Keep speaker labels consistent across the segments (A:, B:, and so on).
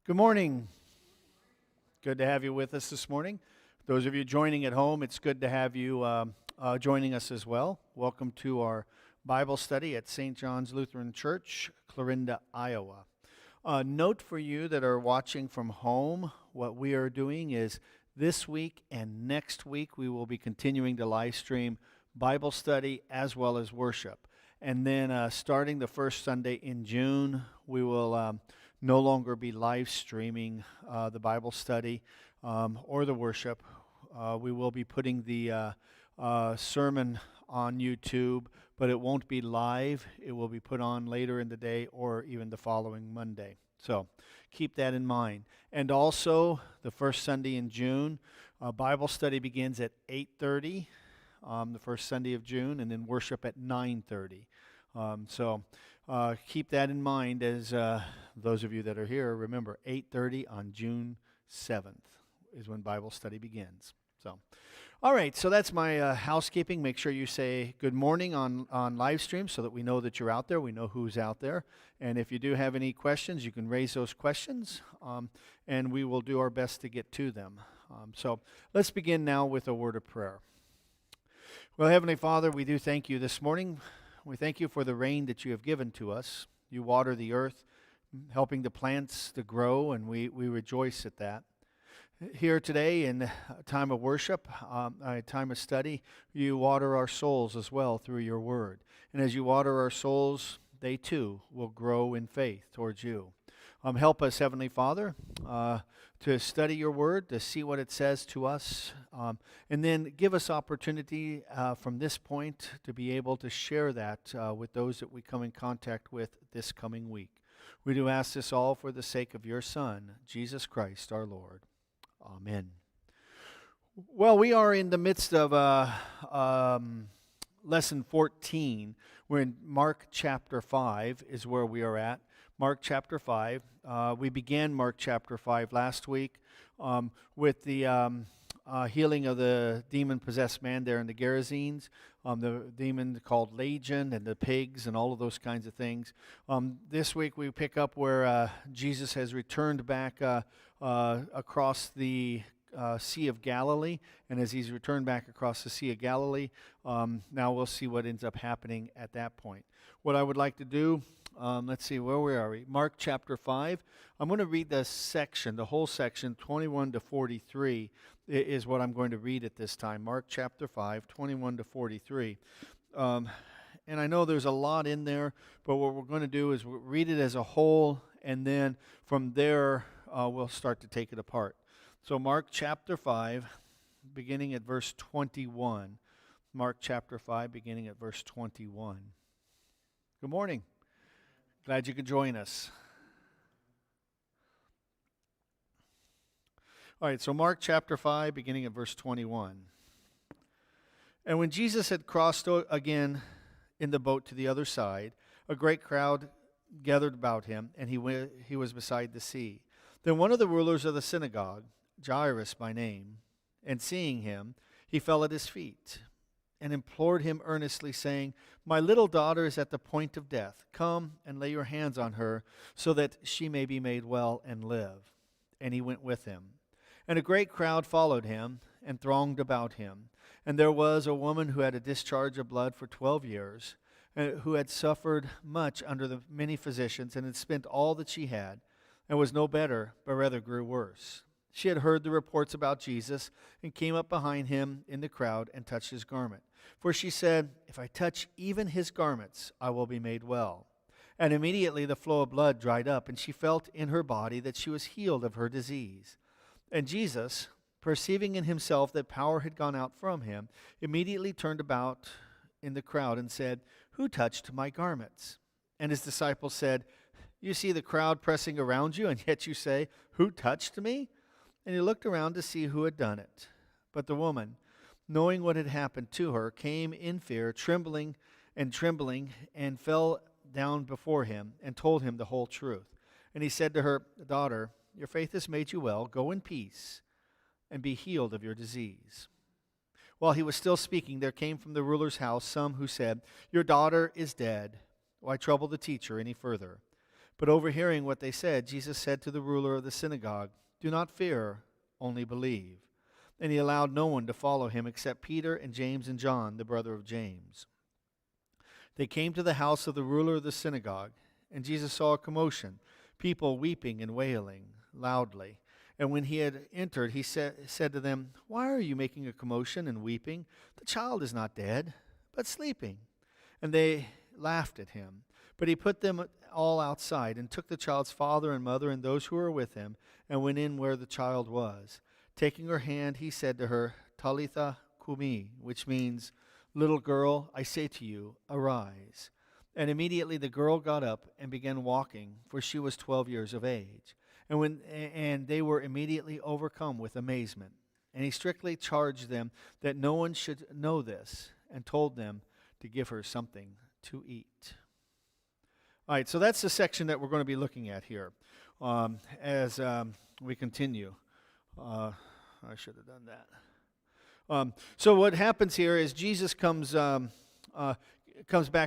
A: Good morning. Good to have you with us this morning. Those of you joining at home, it's good to have you joining us as well. Welcome to our Bible study at St. John's Lutheran Church, Clarinda, Iowa. Note for you that are watching from home, what we are doing is this week and next week we will be continuing to live stream Bible study as well as worship. And then starting the first Sunday in June, we will no longer be live streaming the Bible study or the worship. We will be putting the sermon on YouTube, but it won't be live. It will be put on later in the day or even the following Monday. So keep that in mind. And also, the first Sunday in June, Bible study begins at 8:30, the first Sunday of June, and then worship at 9:30. So keep that in mind as those of you that are here, remember 8:30 on June 7th is when Bible study begins. So, all right, so that's my housekeeping. Make sure you say good morning on live stream so that we know that you're out there. We know who's out there. And if you do have any questions, you can raise those questions, and we will do our best to get to them. So let's begin now with a word of prayer. Well, Heavenly Father, we do thank you this morning. We thank you for the rain that you have given to us. You water the earth, helping the plants to grow, and we rejoice at that. Here today in a time of worship, a time of study, you water our souls as well through your word. And as you water our souls, they too will grow in faith towards you. Help us, Heavenly Father, to study your word, to see what it says to us, and then give us opportunity from this point to be able to share that with those that we come in contact with this coming week. We do ask this all for the sake of your Son, Jesus Christ our Lord. Amen. Well, we are in the midst of lesson 14. We're in Mark chapter 5 is where we are at. Mark chapter 5. We began Mark chapter 5 last week with the healing of the demon-possessed man there in the Gerasenes, the demon called Legion and the pigs and all of those kinds of things. This week we pick up where Jesus has returned back across the Sea of Galilee, and as he's returned back across the Sea of Galilee, now we'll see what ends up happening at that point. What I would like to do, let's see, where are we? Mark chapter 5. I'm going to read the section, the whole section, 21 to 43 is what I'm going to read at this time. Mark chapter 5, 21 to 43. And I know there's a lot in there, but what we're going to do is we'll read it as a whole, and then from there we'll start to take it apart. So Mark chapter 5, beginning at verse 21. Mark chapter 5, beginning at verse 21. Good morning. Glad you could join us. All right, so Mark chapter 5, beginning at verse 21. And when Jesus had crossed again in the boat to the other side, a great crowd gathered about him, and he was beside the sea. Then one of the rulers of the synagogue, Jairus by name, and seeing him, he fell at his feet and implored him earnestly, saying, "My little daughter is at the point of death. Come and lay your hands on her, so that she may be made well and live." And he went with him. And a great crowd followed him and thronged about him. And there was a woman who had a discharge of blood for 12 years, who had suffered much under the many physicians, and had spent all that she had, and was no better, but rather grew worse. She had heard the reports about Jesus, and came up behind him in the crowd and touched his garment. For she said, "If I touch even his garments, I will be made well." And immediately the flow of blood dried up, and she felt in her body that she was healed of her disease. And Jesus, perceiving in himself that power had gone out from him, immediately turned about in the crowd and said, "Who touched my garments?" And his disciples said, "You see the crowd pressing around you, and yet you say, 'Who touched me?'" And he looked around to see who had done it. But the woman, knowing what had happened to her, came in fear, trembling, and fell down before him, and told him the whole truth. And he said to her, "Daughter, your faith has made you well. Go in peace and be healed of your disease." While he was still speaking, there came from the ruler's house some who said, "Your daughter is dead. Why trouble the teacher any further?" But overhearing what they said, Jesus said to the ruler of the synagogue, "Do not fear, only believe." And he allowed no one to follow him except Peter and James and John, the brother of James. They came to the house of the ruler of the synagogue, and Jesus saw a commotion, people weeping and wailing loudly. And when he had entered, he said to them, "Why are you making a commotion and weeping? The child is not dead, but sleeping." And they laughed at him. But he put them all outside and took the child's father and mother and those who were with him and went in where the child was. Taking her hand, he said to her, "Talitha kumi," which means, "Little girl, I say to you, arise." And immediately the girl got up and began walking, for she was 12 years of age. And they were immediately overcome with amazement. And he strictly charged them that no one should know this, and told them to give her something to eat. All right, so that's the section that we're going to be looking at here as we continue. I should have done that. So what happens here is Jesus comes back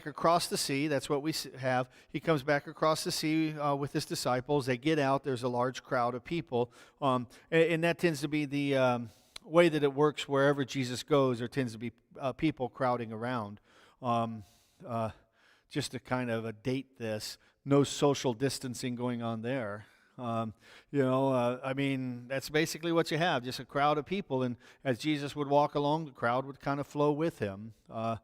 A: across the sea. That's what we have. He comes back across the sea with his disciples. They get out. There's a large crowd of people. And that tends to be the way that it works wherever Jesus goes. There tends to be people crowding around. Just to kind of date this, no social distancing going on there. I mean, that's basically what you have, just a crowd of people. And as Jesus would walk along, the crowd would kind of flow with him, and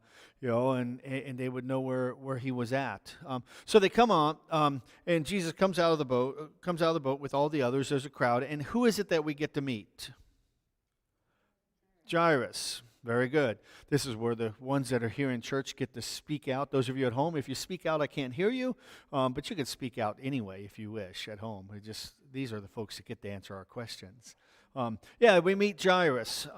A: they would know where he was at. So they come on, and Jesus comes out of the boat with all the others. There's a crowd. And who is it that we get to meet? Jairus. Very good. This is where the ones that are here in church get to speak out. Those of you at home, if you speak out, I can't hear you, but you can speak out anyway if you wish at home. These are the folks that get to answer our questions. We meet Jairus.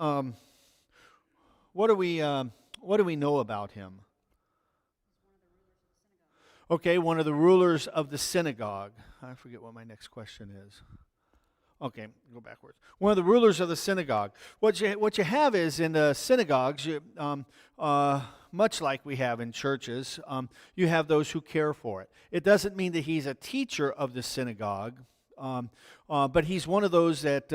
A: What do we know about him? Okay, one of the rulers of the synagogue. I forget what my next question is. Okay, go backwards. One of the rulers of the synagogue. What you have is in the synagogues, much like we have in churches, you have those who care for it. It doesn't mean that he's a teacher of the synagogue, but he's one of those that,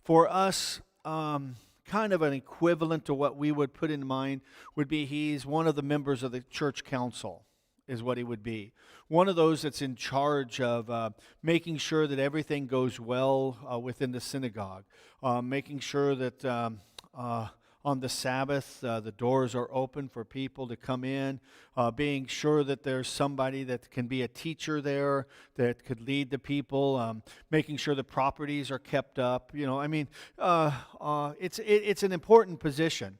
A: for us, kind of an equivalent to what we would put in mind would be he's one of the members of the church council. Is what he would be. One of those that's in charge of making sure that everything goes well within the synagogue, making sure that on the Sabbath the doors are open for people to come in, being sure that there's somebody that can be a teacher there that could lead the people, making sure the properties are kept up. It's an important position.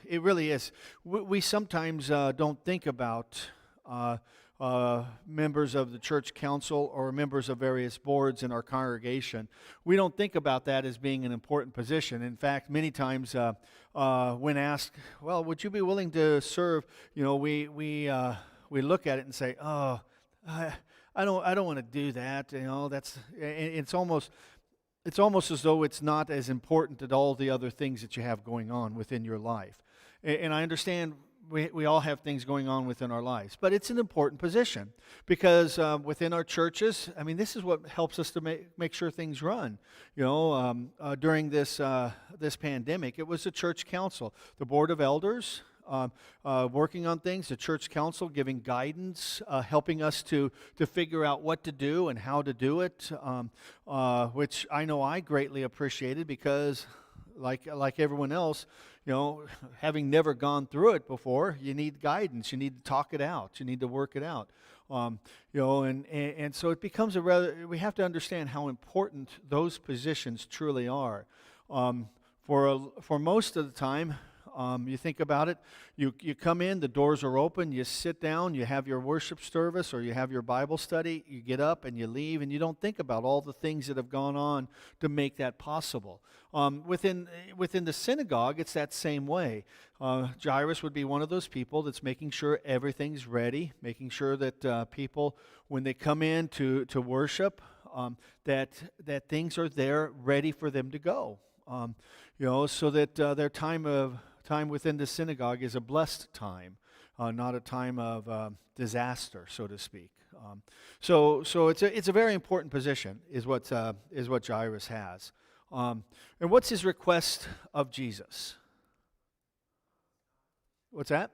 A: It really is. We sometimes don't think about members of the church council or members of various boards in our congregation. We don't think about that as being an important position. In fact, many times when asked, "Well, would you be willing to serve?" We look at it and say, "Oh, I don't want to do that." It's almost as though it's not as important as all the other things that you have going on within your life. And I understand we all have things going on within our lives, but it's an important position because within our churches, this is what helps us to make sure things run. During this pandemic, it was the church council, the board of elders, working on things, the church council giving guidance, helping us to figure out what to do and how to do it, which I know I greatly appreciated because, like everyone else, having never gone through it before, you need guidance. You need to talk it out. You need to work it out. And so it becomes we have to understand how important those positions truly are. For most of the time, you think about it, you come in, the doors are open, you sit down, you have your worship service or you have your Bible study, you get up and you leave, and you don't think about all the things that have gone on to make that possible. Within the synagogue, it's that same way. Jairus would be one of those people that's making sure everything's ready, making sure that people, when they come in to worship, that things are there ready for them to go. So that their time within the synagogue is a blessed time. not a time of disaster, so to speak. So it's a very important position, is what Jairus has. And what's his request of Jesus? What's that?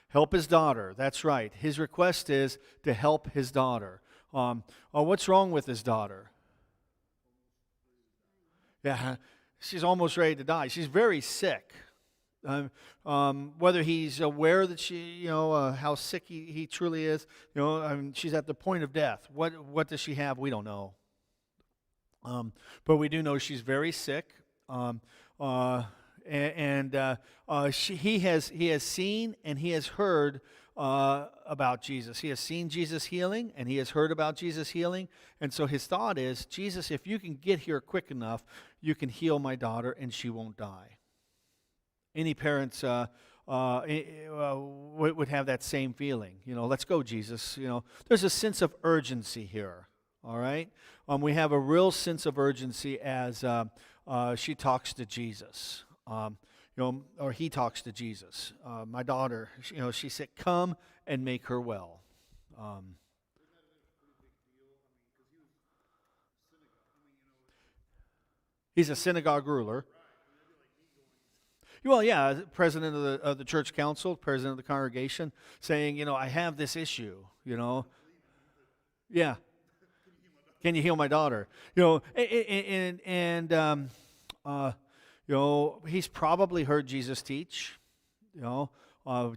A: Help his daughter. That's right. His request is to help his daughter. What's wrong with his daughter? Yeah, she's almost ready to die. She's very sick. Whether he's aware that she, how sick he truly is, she's at the point of death. What does she have? We don't know. But we do know she's very sick. He has seen and he has heard about Jesus. He has seen Jesus healing, and he has heard about Jesus healing. And so his thought is, Jesus, if you can get here quick enough, you can heal my daughter and she won't die. Any parents would have that same feeling. Let's go, Jesus. There's a sense of urgency here. All right? We have a real sense of urgency as she talks to Jesus. Or he talks to Jesus. My daughter, she said, come and make her well. He's a synagogue ruler. Well, yeah, president of the church council, president of the congregation, saying, I have this issue, Yeah. Can you heal my daughter? He's probably heard Jesus teach.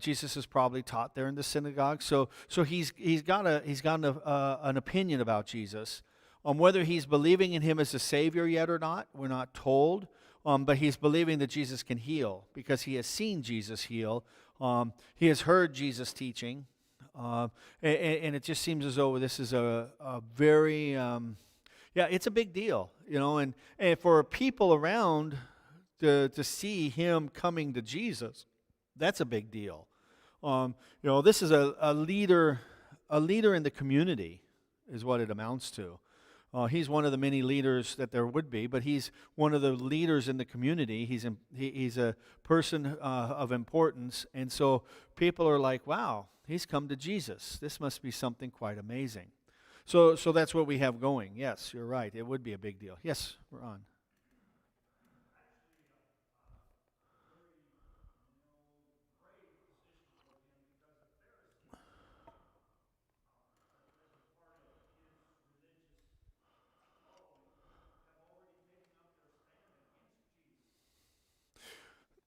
A: Jesus is probably taught there in the synagogue. So he's got an opinion about Jesus. Whether he's believing in him as a Savior yet or not, we're not told. But he's believing that Jesus can heal because he has seen Jesus heal. He has heard Jesus teaching. And it just seems as though this is a very, it's a big deal. And for people around to see him coming to Jesus, that's a big deal. This is a leader in the community is what it amounts to. He's one of the many leaders that there would be, but he's one of the leaders in the community. He's a person of importance, and so people are like, wow, he's come to Jesus. This must be something quite amazing. So that's what we have going. Yes, you're right. It would be a big deal. Yes, we're on.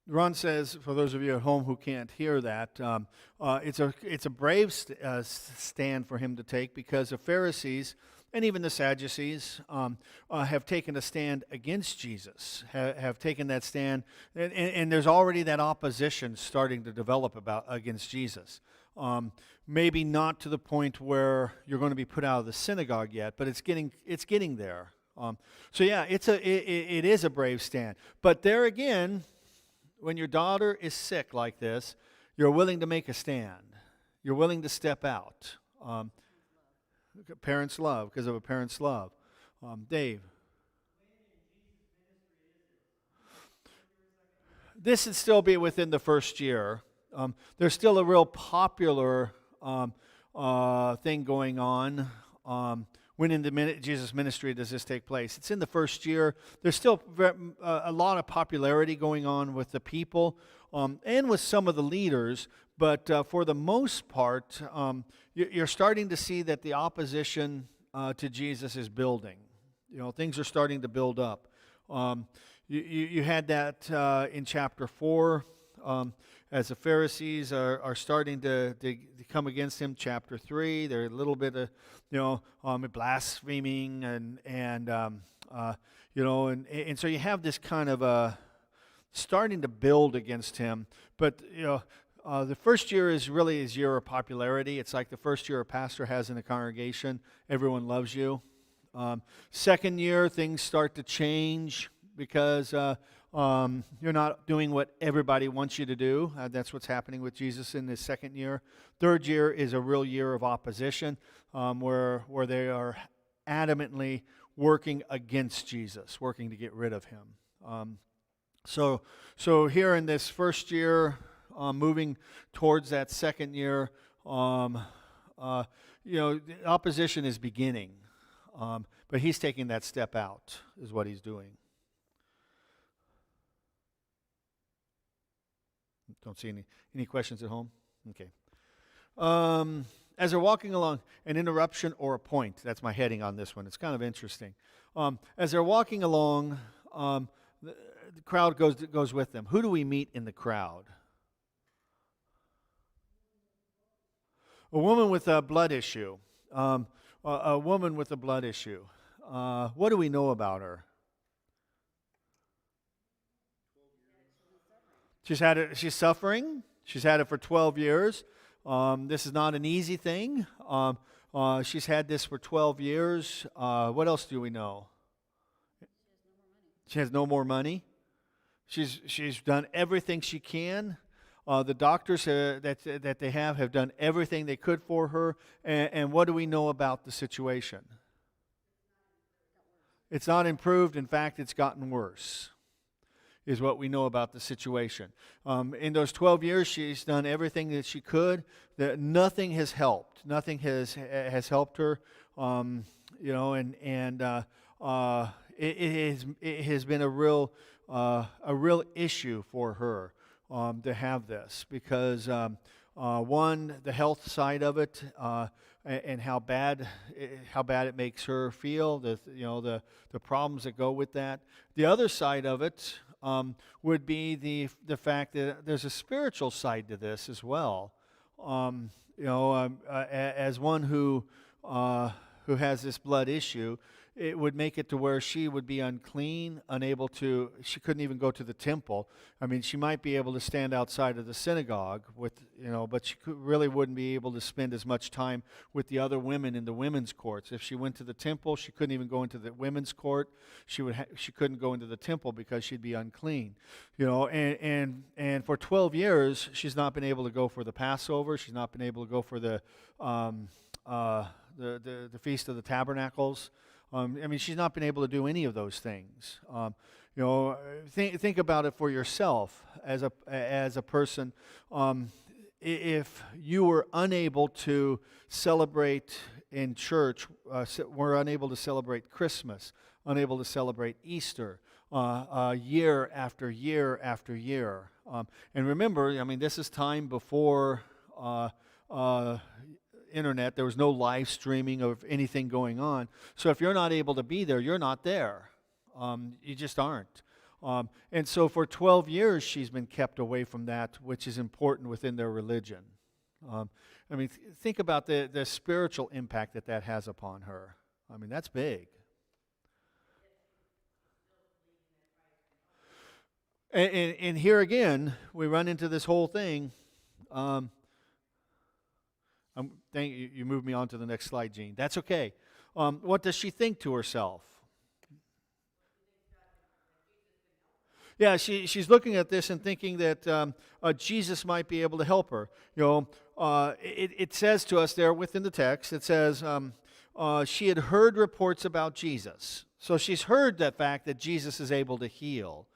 A: Ron says, for those of you at home who can't hear that, it's a brave stand for him to take because the Pharisees and even the Sadducees have taken a stand against Jesus, have taken that stand, and there's already that opposition starting to develop against Jesus. Maybe not to the point where you're going to be put out of the synagogue yet, but it's getting there. It is a brave stand. But there again, when your daughter is sick like this, you're willing to make a stand. You're willing to step out. Parents love, because of a parent's love. Dave. This would still be within the first year. There's still a real popular thing going on. When in Jesus' ministry does this take place? It's in the first year. There's still a lot of popularity going on with the people and with some of the leaders, but for the most part, you're starting to see that the opposition to Jesus is building. Things are starting to build up. You had that in chapter 4. As the Pharisees are starting to come against him, chapter 3, they're a little bit of, blaspheming and so you have this kind of starting to build against him. But the first year is really his year of popularity. It's like the first year a pastor has in a congregation. Everyone loves you. Second year, things start to change because you're not doing what everybody wants you to do. That's what's happening with Jesus in his second year. Third year is a real year of opposition where they are adamantly working against Jesus, working to get rid of him. So here in this first year, moving towards that second year, the opposition is beginning. But he's taking that step out, is what he's doing. Don't see any questions at home? Okay. As they're walking along, an interruption or a point. That's my heading on this one. It's kind of interesting. As they're walking along, the crowd goes with them. Who do we meet in the crowd? A woman with a blood issue. A woman with a blood issue. What do we know about her? She's suffering. She's had it for 12 years. This is not an easy thing. She's had this for 12 years. What else do we know? She has no more money. She's done everything she can. The doctors that they have done everything they could for her. And what do we know about the situation? It's not improved. In fact, it's gotten worse, is what we know about the situation. In those 12 years, she's done everything that she could. Nothing has helped. Nothing has helped her. It has been a real issue for her to have this, because one, the health side of it, and how bad it makes her feel. The problems that go with that. The other side of it would be the fact that there's a spiritual side to this as well. As one who has this blood issue, it would make it to where she would be unclean, she couldn't even go to the temple. I mean, she might be able to stand outside of the synagogue but she really wouldn't be able to spend as much time with the other women in the women's courts. If she went to the temple, she couldn't even go into the women's court. She couldn't go into the temple because she'd be unclean. And for 12 years, she's not been able to go for the Passover. She's not been able to go for the Feast of the Tabernacles. She's not been able to do any of those things. Think about it for yourself as a person. If you were unable to celebrate in church, were unable to celebrate Christmas, unable to celebrate Easter, year after year after year. And remember, this is time before internet. There was no live streaming of anything going on. So if you're not able to be there, you're not there. You just aren't. And so for 12 years, she's been kept away from that, which is important within their religion. Think about the spiritual impact that has upon her. That's big. And here again, we run into this whole thing. You moved me on to the next slide, Gene. That's okay. What does she think to herself? Yeah, she's looking at this and thinking that Jesus might be able to help her. It says to us there within the text, it says she had heard reports about Jesus. So she's heard the fact that Jesus is able to heal.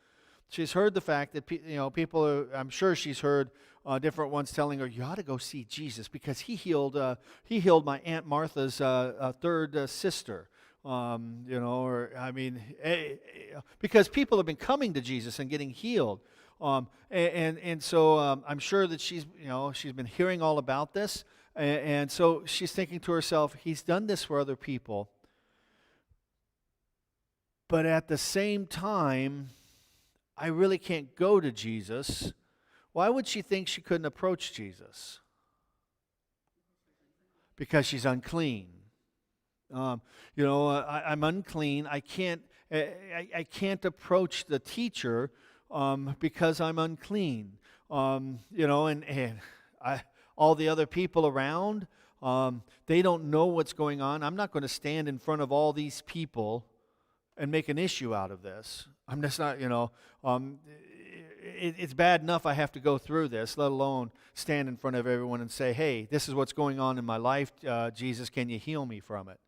A: She's heard the fact that people. I'm sure she's heard different ones telling her, "You ought to go see Jesus because he healed my Aunt Martha's third sister." Because people have been coming to Jesus and getting healed, and so I'm sure that she's been hearing all about this, and so she's thinking to herself, "He's done this for other people, but at the same time, I really can't go to Jesus." Why would she think she couldn't approach Jesus? Because she's unclean. I'm unclean. I can't approach the teacher because I'm unclean. All the other people around, they don't know what's going on. I'm not going to stand in front of all these people and make an issue out of this. I'm just not, it's bad enough I have to go through this, let alone stand in front of everyone and say, "Hey, this is what's going on in my life. Jesus, can you heal me from it?"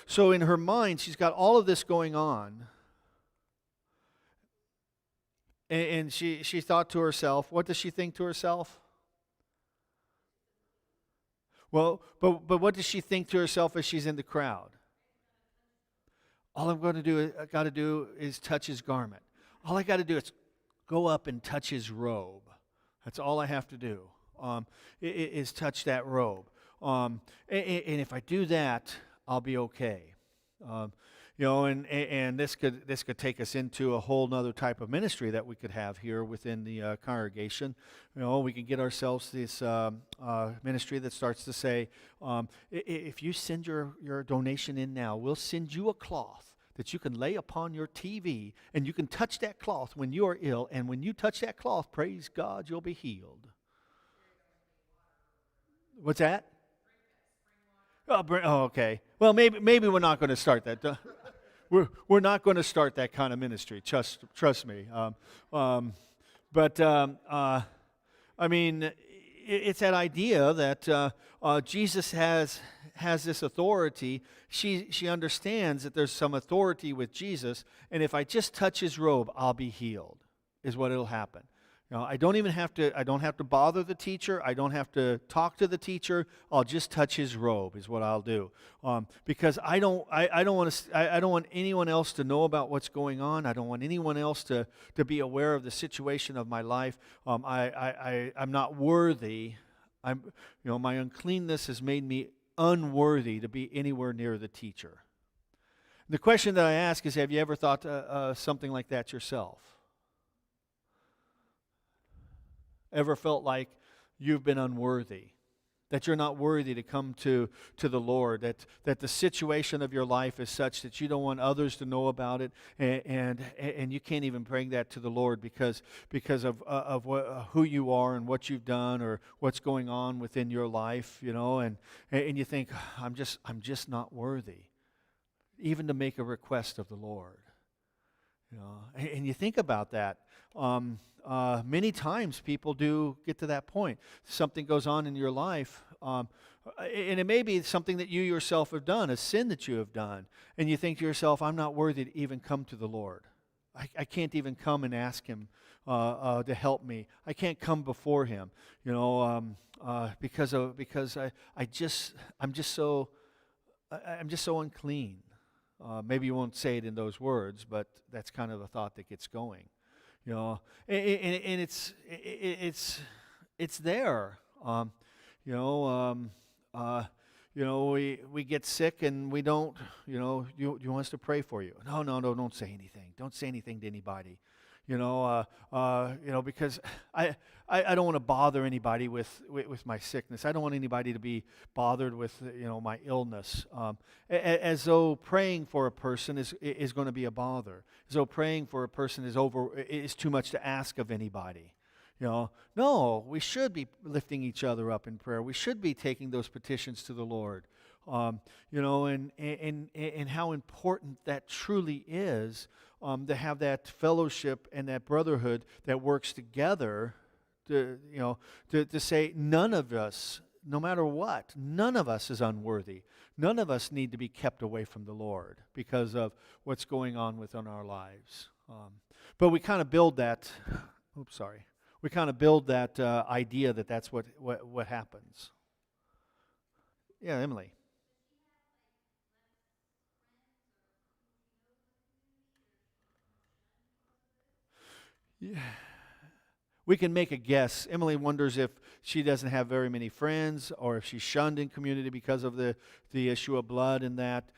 A: So in her mind, she's got all of this going on, and she thought to herself, what does she think to herself? Well, but what does she think to herself as she's in the crowd? All I'm going to do, I got to do is touch his garment. All I got to do is go up and touch his robe. That's all I have to do, is touch that robe. And if I do that, I'll be okay. And this could take us into a whole nother type of ministry that we could have here within the congregation. We can get ourselves this ministry that starts to say, if you send your donation in now, we'll send you a cloth that you can lay upon your TV, and you can touch that cloth when you are ill, and when you touch that cloth, praise God, you'll be healed. What's that? Oh, okay. Well, maybe we're not going to start that. We're not going to start that kind of ministry. Trust me. I mean, it's that idea that Jesus has this authority. She understands that there's some authority with Jesus, and if I just touch his robe, I'll be healed. Is what it'll happen. I don't have to bother the teacher. I don't have to talk to the teacher. I'll just touch his robe is what I'll do. Because I don't want anyone else to know about what's going on. I don't want anyone else to be aware of the situation of my life. I'm not worthy. My uncleanness has made me unworthy to be anywhere near the teacher. The question that I ask is, have you ever thought something like that yourself? Ever felt like you've been unworthy, that you're not worthy to come to the Lord, that the situation of your life is such that you don't want others to know about it, and you can't even bring that to the Lord because of who you are and what you've done or what's going on within your life, and you think, I'm just not worthy, even to make a request of the Lord. And you think about that. Many times people do get to that point. Something goes on in your life, and it may be something that you yourself have done, a sin that you have done, and you think to yourself, I'm not worthy to even come to the Lord. I can't even come and ask him to help me. I can't come before him, because I'm just so unclean. Maybe you won't say it in those words, but that's kind of a thought that gets going. And it's there. We get sick and we don't. You want us to pray for you? No, don't say anything. Don't say anything to anybody. Because I don't want to bother anybody with my sickness. I don't want anybody to be bothered with my illness. As though praying for a person is going to be a bother. As though praying for a person is too much to ask of anybody. No, we should be lifting each other up in prayer. We should be taking those petitions to the Lord. And how important that truly is. To have that fellowship and that brotherhood that works together to say none of us, no matter what, none of us is unworthy. None of us need to be kept away from the Lord because of what's going on within our lives. But we kind of build that, we kind of build that idea that that's what happens. Yeah, Emily. Yeah. We can make a guess. Emily wonders if she doesn't have very many friends or if she's shunned in community because of the issue of blood and that.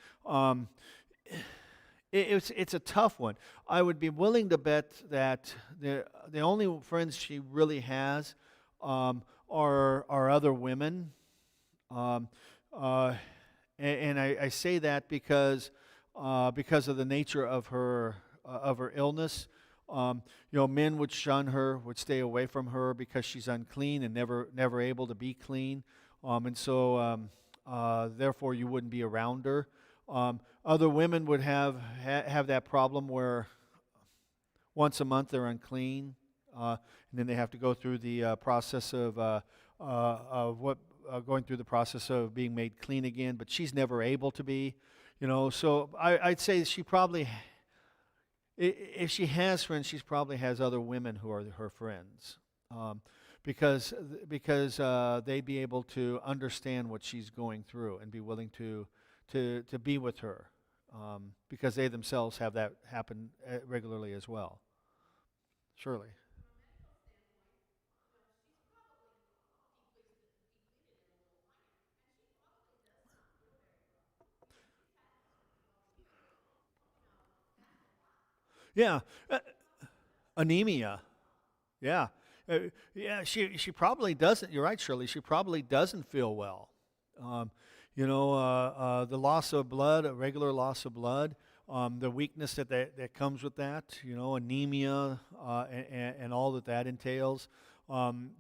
A: It's a tough one. I would be willing to bet that the only friends she really has are other women. And I say that because of the nature of her illness. Men would shun her, would stay away from her because she's unclean and never able to be clean, and so therefore you wouldn't be around her. Other women would have that problem where once a month they're unclean, and then they have to go through the process of going through the process of being made clean again. But she's never able to be, So I'd say she probably. if she has friends, she probably has other women who are her friends, because they'd be able to understand what she's going through and be willing to be with her, because they themselves have that happen regularly as well. Surely. Yeah. Anemia. Yeah. Yeah, she probably doesn't. You're right, Shirley. She probably doesn't feel well. Um, the loss of blood, a regular loss of blood, the weakness that comes with that, anemia, and all that entails, um,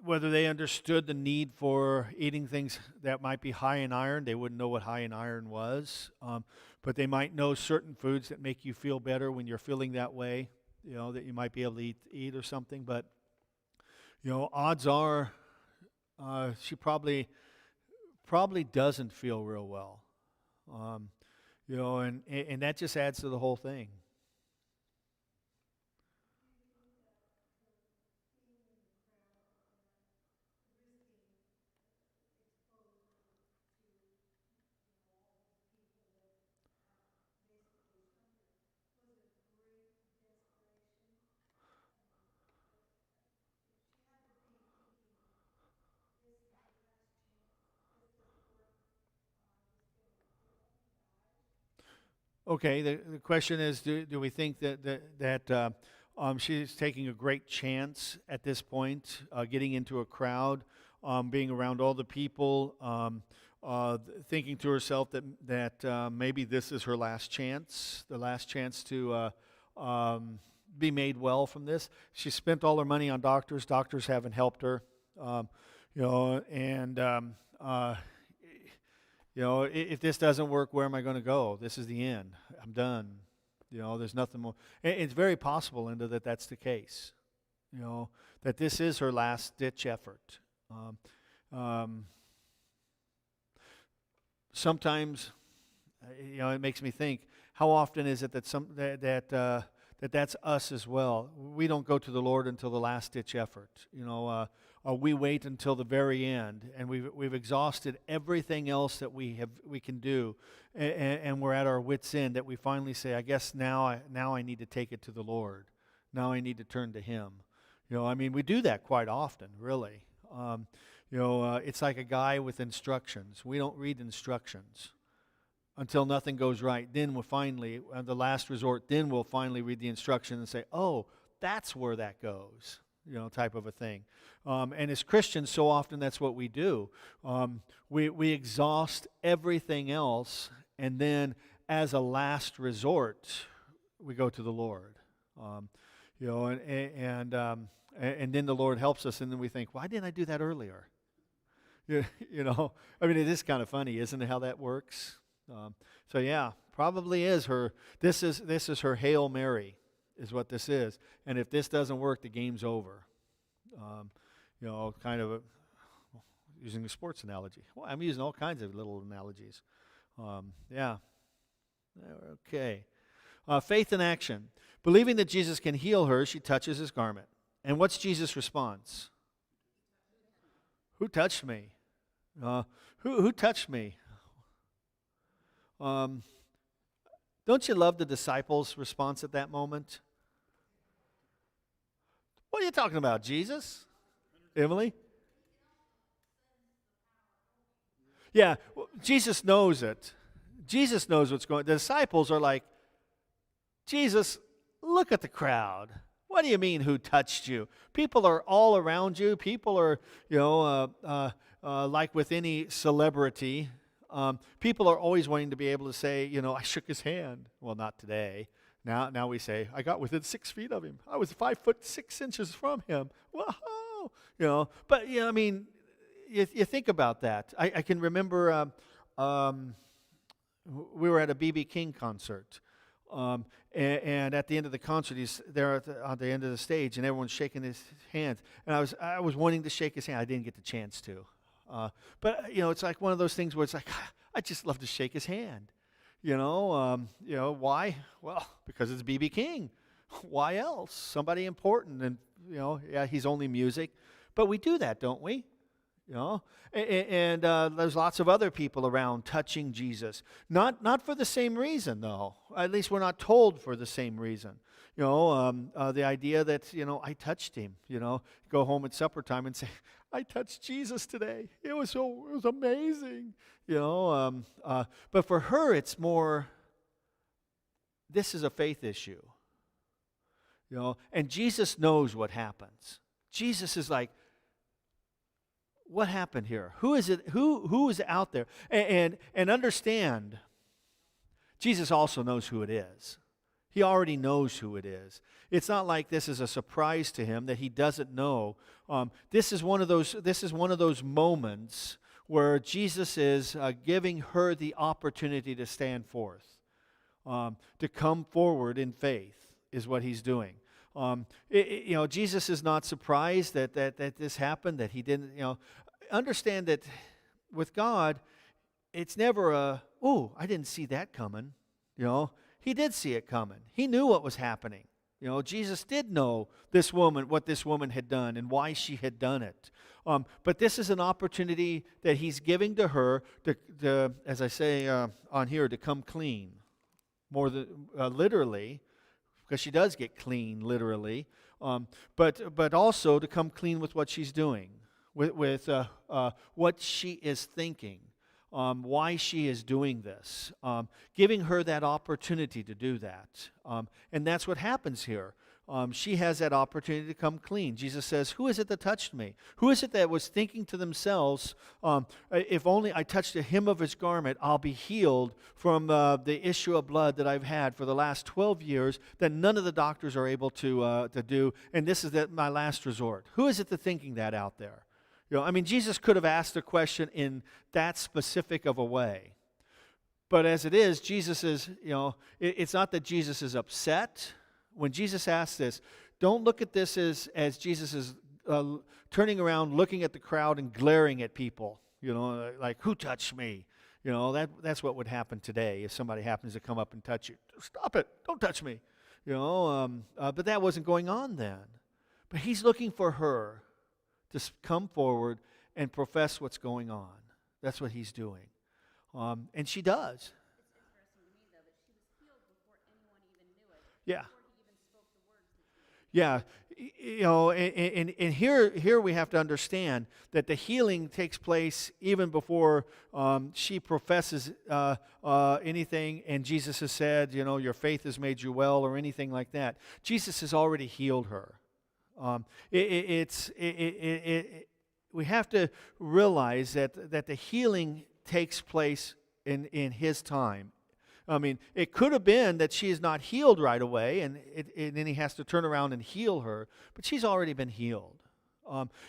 A: whether they understood the need for eating things that might be high in iron. They wouldn't know what high in iron was, but they might know certain foods that make you feel better when you're feeling that way, that you might be able to eat or something. But, odds are she probably doesn't feel real well, and that just adds to the whole thing. Okay, the question is, do we think that she's taking a great chance at this point, getting into a crowd, being around all the people, thinking to herself that maybe this is her last chance, the last chance to be made well from this? She spent all her money on doctors. Doctors haven't helped her, and if this doesn't work, where am I going to go? This is the end. I'm done. There's nothing more. It's very possible, Linda, that that's the case. That this is her last ditch effort. Sometimes, it makes me think, how often is it that that's us as well? We don't go to the Lord until the last ditch effort. We wait until the very end, and we've exhausted everything else that we can do, and we're at our wits' end. That we finally say, I guess now I need to take it to the Lord. Now I need to turn to Him. We do that quite often, really. It's like a guy with instructions. We don't read instructions until nothing goes right. Then we'll finally, at the last resort, we'll finally read the instruction and say, oh, that's where that goes. Type of a thing. And as Christians, so often that's what we do. We exhaust everything else, and then as a last resort, we go to the Lord. And then the Lord helps us, and then we think, why didn't I do that earlier? It is kind of funny, isn't it, how that works? So yeah, probably is her. This is her Hail Mary, is what this is. And if this doesn't work, the game's over. Kind of using a sports analogy. Well, I'm using all kinds of little analogies. Yeah. Okay. Faith in action. Believing that Jesus can heal her, she touches his garment. And what's Jesus' response? Who touched me? Who touched me? Don't you love the disciples' response at that moment? What are you talking about, Jesus? Emily? Yeah, Jesus knows it. Jesus knows what's going on. The disciples are like, Jesus, look at the crowd. What do you mean, who touched you? People are all around you. People are, like with any celebrity, people are always wanting to be able to say, I shook his hand. Well, not today. Now we say, I got within 6 feet of him. I was 5'6" from him. Whoa! But you think about that. I can remember we were at a B.B. King concert, and at the end of the concert, he's there at the end of the stage, and everyone's shaking his hands. And I was wanting to shake his hand. I didn't get the chance to. But it's like one of those things where it's like, I just love to shake his hand. Why? Well, because it's B.B. King. Why else? Somebody important, and yeah, he's only music, but we do that, don't we? And there's lots of other people around touching Jesus, not for the same reason, though. At least we're not told for the same reason. The idea that I touched him. Go home at supper time and say, I touched Jesus today. It was amazing. But for her, it's more. This is a faith issue. And Jesus knows what happens. Jesus is like, what happened here? Who is it? Who is out there? And understand, Jesus also knows who it is. He already knows who it is. It's not like this is a surprise to him that he doesn't know. This is one of those moments where Jesus is giving her the opportunity to stand forth, to come forward in faith, is what he's doing. Jesus is not surprised that this happened, that he didn't, understand that with God, it's never I didn't see that coming. He did see it coming. He knew what was happening. Jesus did know what this woman had done and why she had done it. But this is an opportunity that he's giving to her to as I say on here, to come clean, more than literally, because she does get clean literally, but also to come clean with what she's doing, with what she is thinking, why she is doing this, giving her that opportunity to do that. And that's what happens here. She has that opportunity to come clean. Jesus says, who is it that touched me? Who is it that was thinking to themselves, if only I touched the hem of his garment, I'll be healed from the issue of blood that I've had for the last 12 years that none of the doctors are able to do, and this is my last resort. Who is it that's thinking that out there? Jesus could have asked the question in that specific of a way. But as it is, Jesus is, it's not that Jesus is upset. When Jesus asks this, don't look at this as Jesus is turning around, looking at the crowd and glaring at people, like, who touched me? That's what would happen today if somebody happens to come up and touch you. Stop it, don't touch me. But that wasn't going on then. But he's looking for her to come forward and profess what's going on. That's what he's doing. And she does.
B: It's interesting to me, though, that she was healed before anyone even knew it.
A: Yeah.
B: Before he even spoke the words.
A: Yeah, and here we have to understand that the healing takes place even before she professes anything, and Jesus has said, your faith has made you well, or anything like that. Jesus has already healed her. We have to realize that the healing takes place in his time. It could have been that she is not healed right away, and then he has to turn around and heal her, but she's already been healed.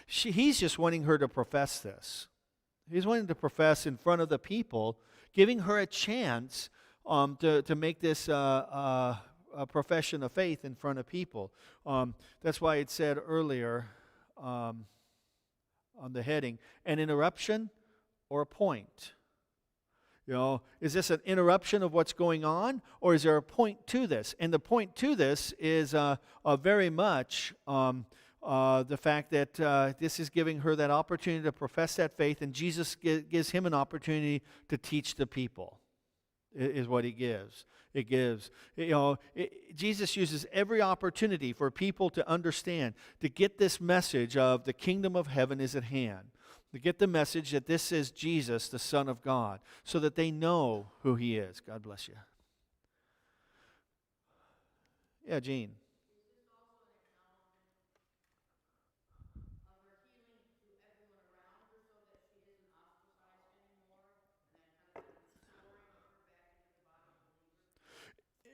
A: He's just wanting her to profess this. He's wanting to profess in front of the people, giving her a chance to make this a profession of faith in front of people. That's why it said earlier on the heading, an interruption or a point. Is this an interruption of what's going on, or is there a point to this? And the point to this is very much the fact that this is giving her that opportunity to profess that faith, and Jesus gives him an opportunity to teach the people, is what he gives. It gives. Jesus uses every opportunity for people to understand, to get this message of the kingdom of heaven is at hand. To get the message that this is Jesus, the Son of God, so that they know who he is. God bless you. Yeah, Jean.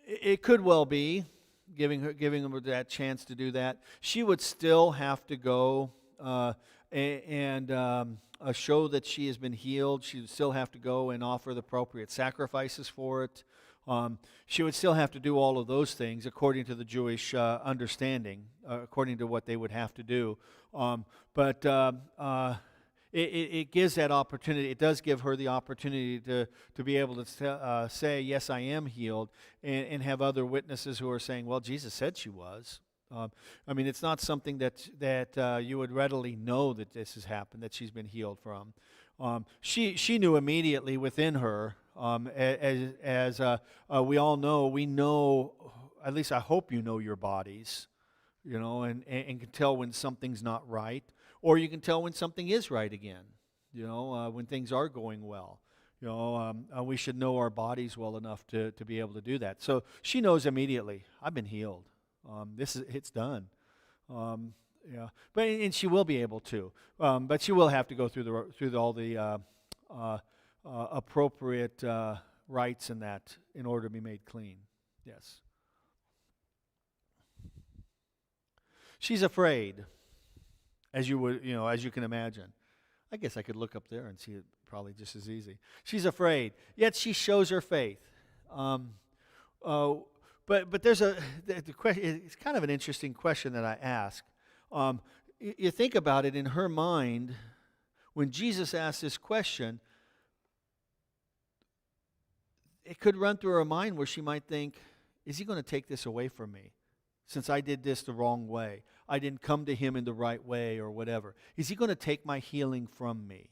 A: It could well be giving her that chance to do that. She would still have to go and show that she has been healed. She would still have to go and offer the appropriate sacrifices for it. She would still have to do all of those things according to the Jewish understanding, according to what they would have to do. But it gives that opportunity. It does give her the opportunity to be able to say, yes, I am healed, and have other witnesses who are saying, well, Jesus said she was. I mean, it's not something that you would readily know that this has happened, that she's been healed from. She knew immediately within her, as we all know, we know, at least I hope you know your bodies, and can tell when something's not right, or you can tell when something is right again, when things are going well. We should know our bodies well enough to be able to do that. So she knows immediately, I've been healed. It's done. And she will be able to, but she will have to go through all the appropriate rites and that in order to be made clean. Yes. She's afraid, as you can imagine. I guess I could look up there and see it probably just as easy. She's afraid, yet she shows her faith. But there's the question. It's kind of an interesting question that I ask. You think about it in her mind, when Jesus asked this question, it could run through her mind where she might think, is he going to take this away from me? Since I did this the wrong way, I didn't come to him in the right way or whatever. Is he going to take my healing from me?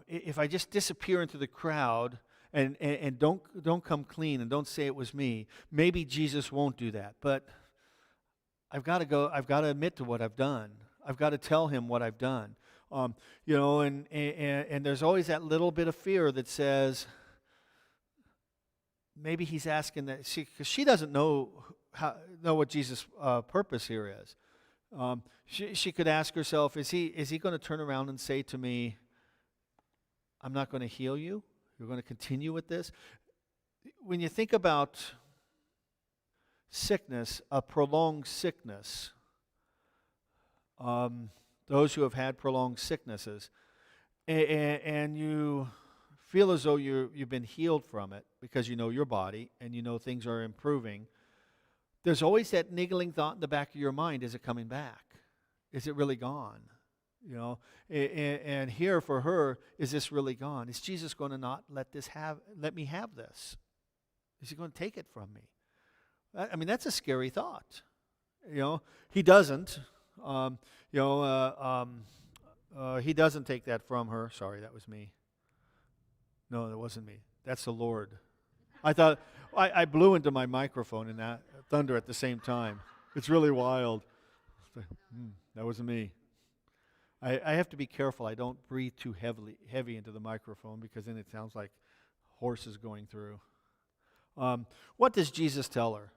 A: If I just disappear into the crowd and don't come clean and don't say it was me, maybe Jesus won't do that. But I've got to go. I've got to admit to what I've done. I've got to tell him what I've done. And there's always that little bit of fear that says, maybe he's asking that, because she doesn't know what Jesus' purpose here is. She could ask herself, is he going to turn around and say to me, I'm not going to heal you? You're going to continue with this? When you think about sickness, a prolonged sickness, those who have had prolonged sicknesses, and you feel as though you've been healed from it because you know your body and you know things are improving, there's always that niggling thought in the back of your mind, is it coming back? Is it really gone? And here for her, is this really gone? Is Jesus going to not let me have this? Is he going to take it from me? I mean, that's a scary thought. He doesn't. He doesn't take that from her. Sorry, that was me. No, that wasn't me. That's the Lord. I thought I blew into my microphone and that thunder at the same time. It's really wild. That wasn't me. I have to be careful. I don't breathe too heavy into the microphone, because then it sounds like horses going through. What does Jesus tell her?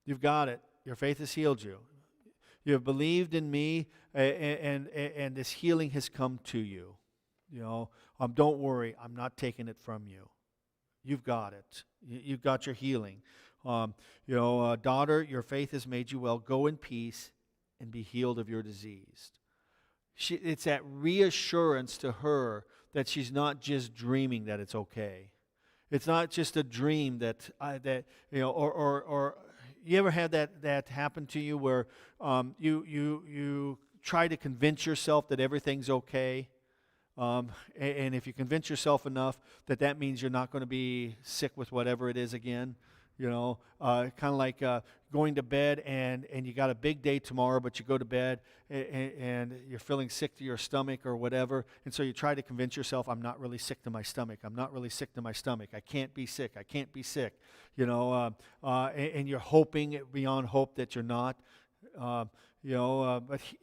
A: You've got it. Your faith has healed you. You have believed in me, and this healing has come to you. Don't worry. I'm not taking it from you. You've got it. You've got your healing. Daughter, your faith has made you well. Go in peace and be healed of your disease. It's that reassurance to her that she's not just dreaming that it's okay. It's not just a dream or you ever had that happen to you where you try to convince yourself that everything's okay, and if you convince yourself enough that means you're not going to be sick with whatever it is again, kind of like going to bed and you got a big day tomorrow, but you go to bed and you're feeling sick to your stomach or whatever, and so you try to convince yourself, I'm not really sick to my stomach. I'm not really sick to my stomach. I can't be sick. I can't be sick. And you're hoping beyond hope that you're not. But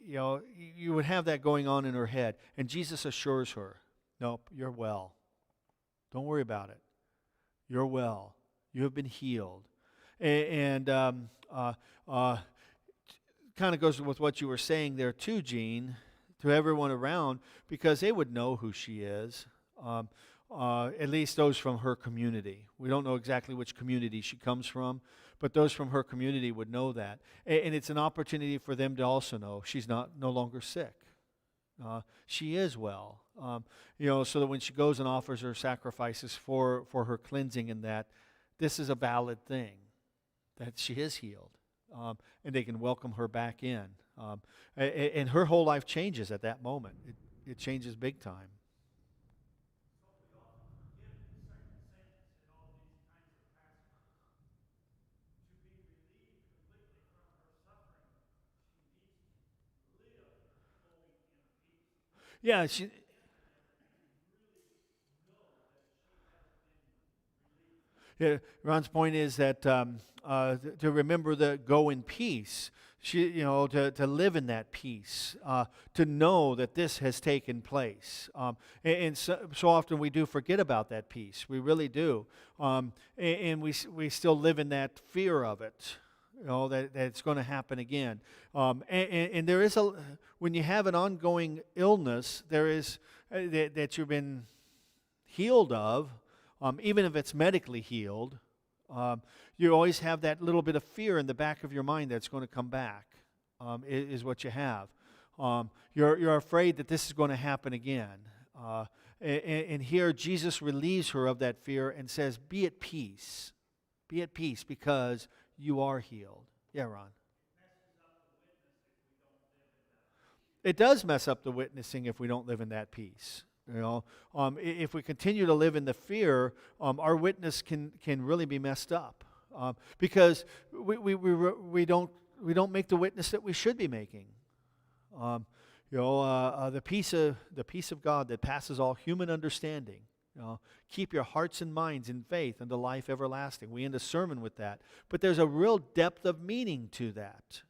A: you would have that going on in her head, and Jesus assures her, nope, you're well. Don't worry about it. You're well. You have been healed. And kind of goes with what you were saying there too, Gene, to everyone around, because they would know who she is, at least those from her community. We don't know exactly which community she comes from, but those from her community would know that. And it's an opportunity for them to also know she's no longer sick. She is well. So that when she goes and offers her sacrifices for her cleansing and that, this is a valid thing, that she is healed. and they can welcome her back in. And her whole life changes at that moment. It changes big time. Yeah, yeah, Ron's point is that to remember the go in peace, to live in that peace, to know that this has taken place. And so often we do forget about that peace. We really do. And we still live in that fear of it, that it's going to happen again. And there is when you have an ongoing illness, there is that you've been healed of, even if it's medically healed, you always have that little bit of fear in the back of your mind that's going to come back, is what you have. You're afraid that this is going to happen again. And here Jesus relieves her of that fear and says, be at peace. Be at peace because you are healed. Yeah, Ron. It does mess up the witnessing if we don't live in that peace. If we continue to live in the fear, our witness can really be messed up, because we don't make the witness that we should be making. The peace of God that passes all human understanding. Keep your hearts and minds in faith unto life everlasting. We end a sermon with that, but there's a real depth of meaning to that.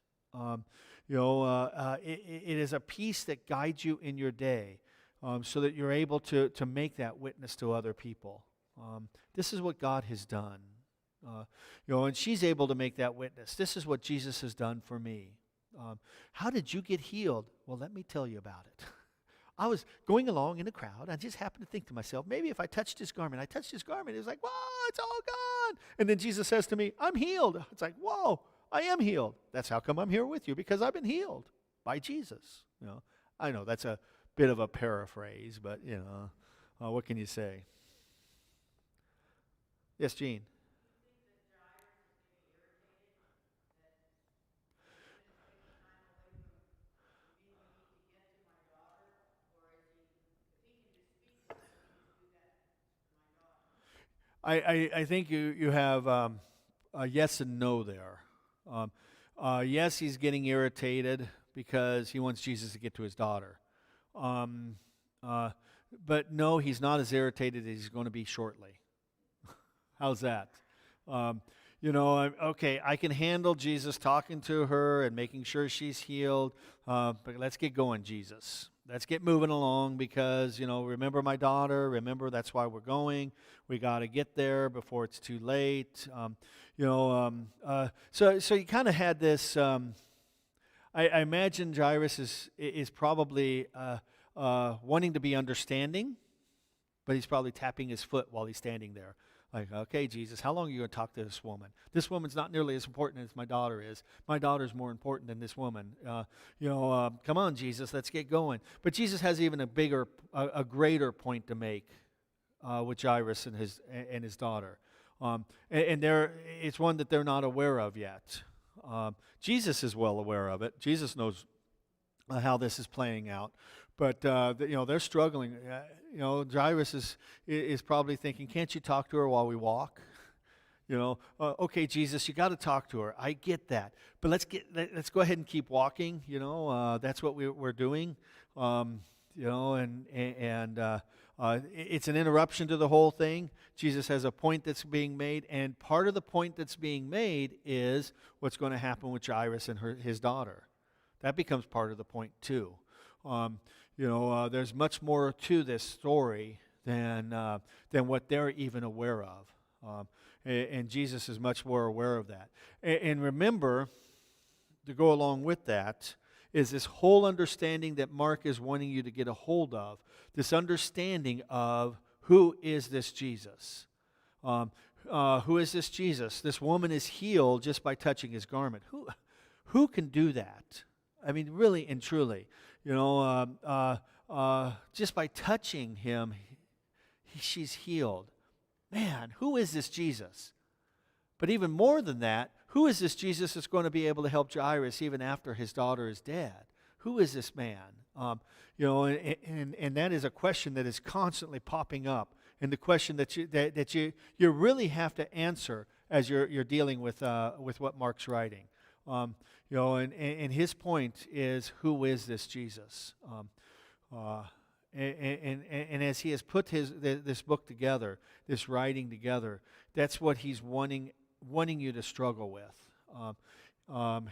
A: It is a peace that guides you in your day. So that you're able to make that witness to other people. This is what God has done. And she's able to make that witness. This is what Jesus has done for me. How did you get healed? Well, let me tell you about it. I was going along in a crowd. I just happened to think to myself, maybe if I touched his garment. I touched his garment. It was like, whoa, it's all gone. And then Jesus says to me, I'm healed. It's like, whoa, I am healed. That's how come I'm here with you, because I've been healed by Jesus. I know that's a bit of a paraphrase, but what can you say? Yes, Gene. I think you have a yes and no there. Yes, he's getting irritated because he wants Jesus to get to his daughter. But no, he's not as irritated as he's going to be shortly. How's that? Okay, I can handle Jesus talking to her and making sure she's healed, but let's get going, Jesus. Let's get moving along because, remember my daughter, remember that's why we're going. We got to get there before it's too late. So you kind of had this, I imagine Jairus is probably wanting to be understanding, but he's probably tapping his foot while he's standing there. Like, okay, Jesus, how long are you going to talk to this woman? This woman's not nearly as important as my daughter is. My daughter's more important than this woman. Come on, Jesus, let's get going. But Jesus has even a greater point to make with Jairus and his daughter. And it's one that they're not aware of yet. Jesus is well aware of it. Jesus knows how this is playing out. But they're struggling. Jairus is probably thinking, "Can't you talk to her while we walk?" Okay, Jesus, you got to talk to her. I get that, but let's go ahead and keep walking. That's what we're doing. It's an interruption to the whole thing. Jesus has a point that's being made, and part of the point that's being made is what's going to happen with Jairus and his daughter. That becomes part of the point too. There's much more to this story than what they're even aware of. And Jesus is much more aware of that. And remember, to go along with that, is this whole understanding that Mark is wanting you to get a hold of, this understanding of who is this Jesus. Who is this Jesus? This woman is healed just by touching his garment. Who can do that? I mean, really and truly. Just by touching him, she's healed. Man, who is this Jesus? But even more than that, who is this Jesus that's going to be able to help Jairus even after his daughter is dead? Who is this man? And that is a question that is constantly popping up, and the question that you really have to answer as you're dealing with what Mark's writing. And his point is, who is this Jesus? And as he has put this book together, this writing together, that's what he's wanting you to struggle with.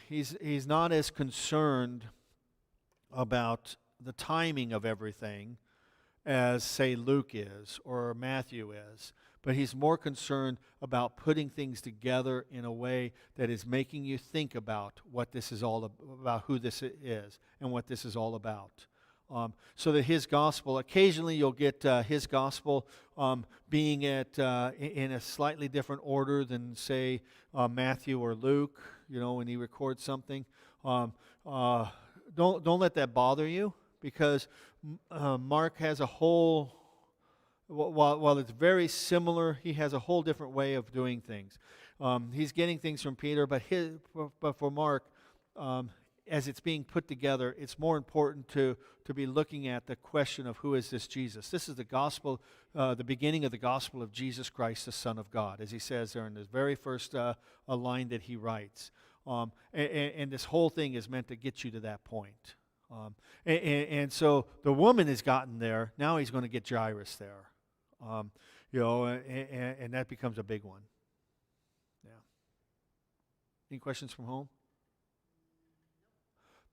A: He's not as concerned about the timing of everything as, say, Luke is or Matthew is, but he's more concerned about putting things together in a way that is making you think about what this is all about, who this is, and what this is all about. So that his gospel, occasionally you'll get his gospel being in a slightly different order than, say, Matthew or Luke, when he records something. Don't let that bother you, because Mark has a whole, while it's very similar, he has a whole different way of doing things. He's getting things from Peter, but for Mark, as it's being put together, it's more important to be looking at the question of, who is this Jesus? This is the gospel, the beginning of the gospel of Jesus Christ, the Son of God, as he says there in the very first line that he writes. And this whole thing is meant to get you to that point. And so the woman has gotten there. Now he's going to get Jairus there. And that becomes a big one. Yeah. Any questions from home?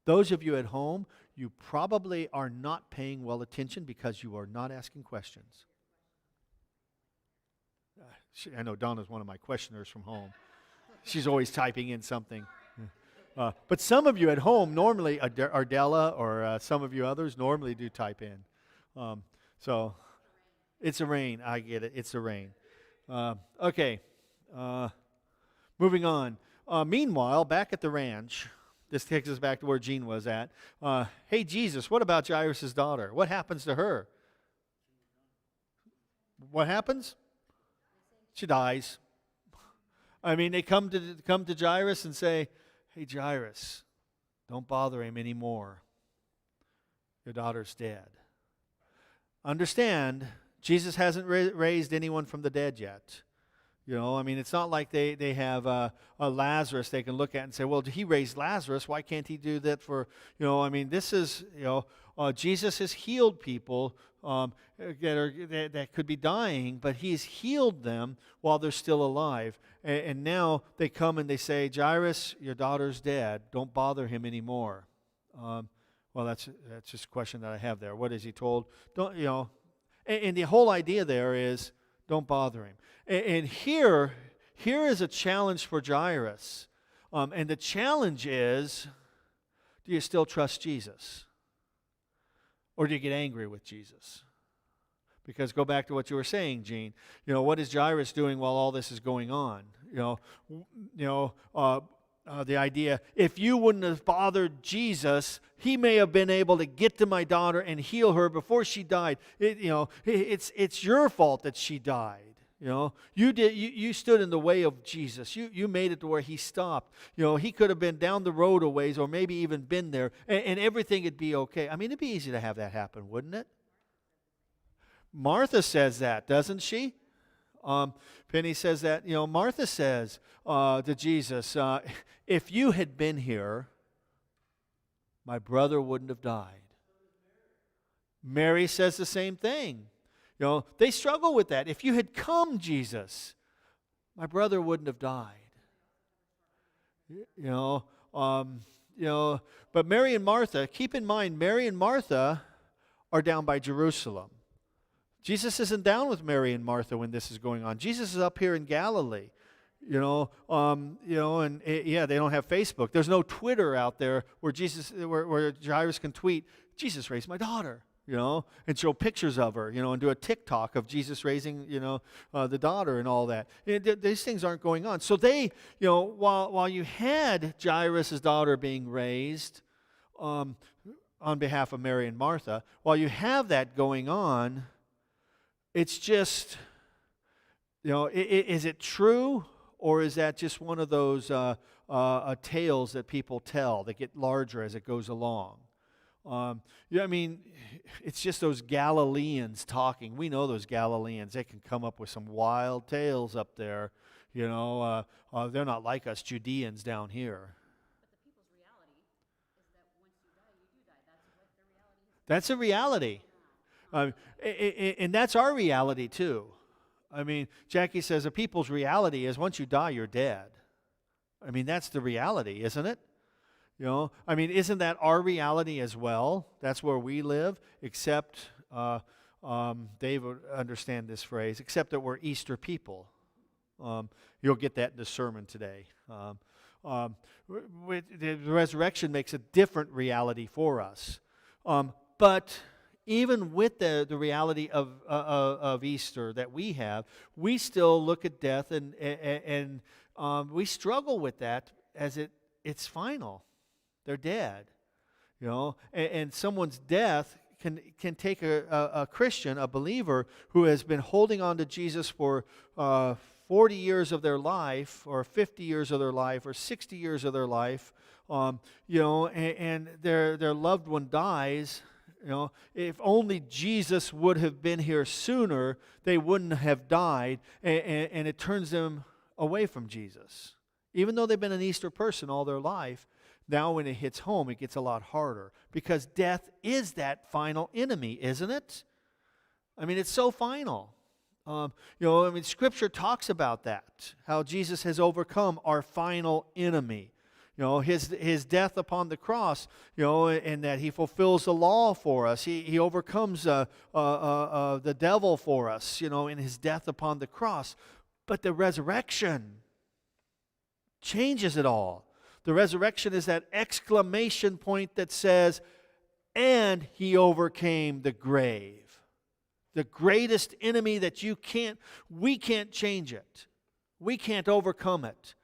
A: Those of you at home, you probably are not paying well attention because you are not asking questions. I know Donna's one of my questioners from home. She's always typing in something. But some of you at home, normally, Ardella or some of you others, normally do type in. So it's a rain. I get it. It's a rain. Okay. Moving on. Meanwhile, back at the ranch, this takes us back to where Gene was at. Hey, Jesus, what about Jairus' daughter? What happens to her? What happens? She dies. I mean, they come to Jairus and say, hey, Jairus, don't bother him anymore. Your daughter's dead. Understand, Jesus hasn't raised anyone from the dead yet. It's not like they have a Lazarus they can look at and say, well, he raised Lazarus. Why can't he do that for, this is, Jesus has healed people that could be dying, but he's healed them while they're still alive. And now they come and they say, Jairus, your daughter's dead. Don't bother him anymore. Well, that's just a question that I have there. What is he told? Don't, and the whole idea there is, don't bother him. And here is a challenge for Jairus. And the challenge is, do you still trust Jesus? Or do you get angry with Jesus? Because go back to what you were saying, Gene. What is Jairus doing while all this is going on? The idea, if you wouldn't have bothered Jesus, he may have been able to get to my daughter and heal her before she died. It's your fault that she died. You stood in the way of Jesus. You made it to where he stopped. He could have been down the road a ways, or maybe even been there, and everything would be okay. I mean, it'd be easy to have that happen, wouldn't it? Martha says that, doesn't she? Penny says that. Martha says to Jesus, if you had been here, my brother wouldn't have died. Mary says the same thing. They struggle with that. If you had come, Jesus, my brother wouldn't have died. But Mary and Martha, keep in mind, Mary and Martha are down by Jerusalem. Jesus isn't down with Mary and Martha when this is going on. Jesus is up here in Galilee. They don't have Facebook. There's no Twitter out there where where Jairus can tweet, Jesus raised my daughter. And show pictures of her, and do a TikTok of Jesus raising, the daughter and all that. These things aren't going on. So they, while you had Jairus' daughter being raised on behalf of Mary and Martha, while you have that going on, it's just, is it true or is that just one of those tales that people tell that get larger as it goes along? Yeah, I mean, it's just those Galileans talking. We know those Galileans. They can come up with some wild tales up there. They're not like us Judeans down here.
B: But the people's reality is that once you die, you do die. That's what the reality is.
A: That's a reality. And that's our reality too. I mean, Jackie says the people's reality is once you die, you're dead. I mean, that's the reality, isn't it? I mean, isn't that our reality as well? That's where we live, except, Dave would understand this phrase, except that we're Easter people. You'll get that in the sermon today. The resurrection makes a different reality for us. But even with the reality of Easter that we have, we still look at death and we struggle with that as it's final. They're dead, and someone's death can take a Christian, a believer who has been holding on to Jesus for 40 years of their life, or 50 years of their life, or 60 years of their life, and their loved one dies. If only Jesus would have been here sooner, they wouldn't have died, and it turns them away from Jesus. Even though they've been an Easter person all their life, now when it hits home, it gets a lot harder, because death is that final enemy, isn't it? I mean, it's so final. Scripture talks about that, how Jesus has overcome our final enemy. His death upon the cross, and that he fulfills the law for us. He overcomes the devil for us, in his death upon the cross. But the resurrection changes it all. The resurrection is that exclamation point that says, and he overcame the grave. The greatest enemy that we can't change it. We can't overcome it.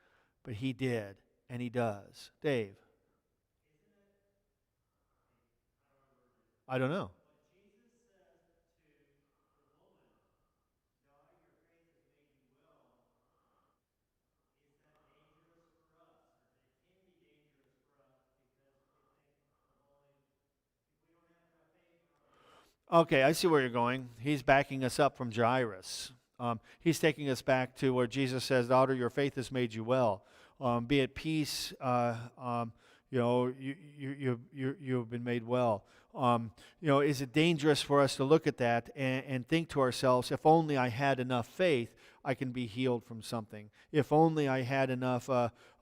A: But he did, and he does. Dave? I don't know. Okay, I see where you're going. He's backing us up from Jairus. He's taking us back to where Jesus says, "Daughter, your faith has made you well. Be at peace. You've been made well." Is it dangerous for us to look at that and think to ourselves, if only I had enough faith, I can be healed from something. If only I had enough,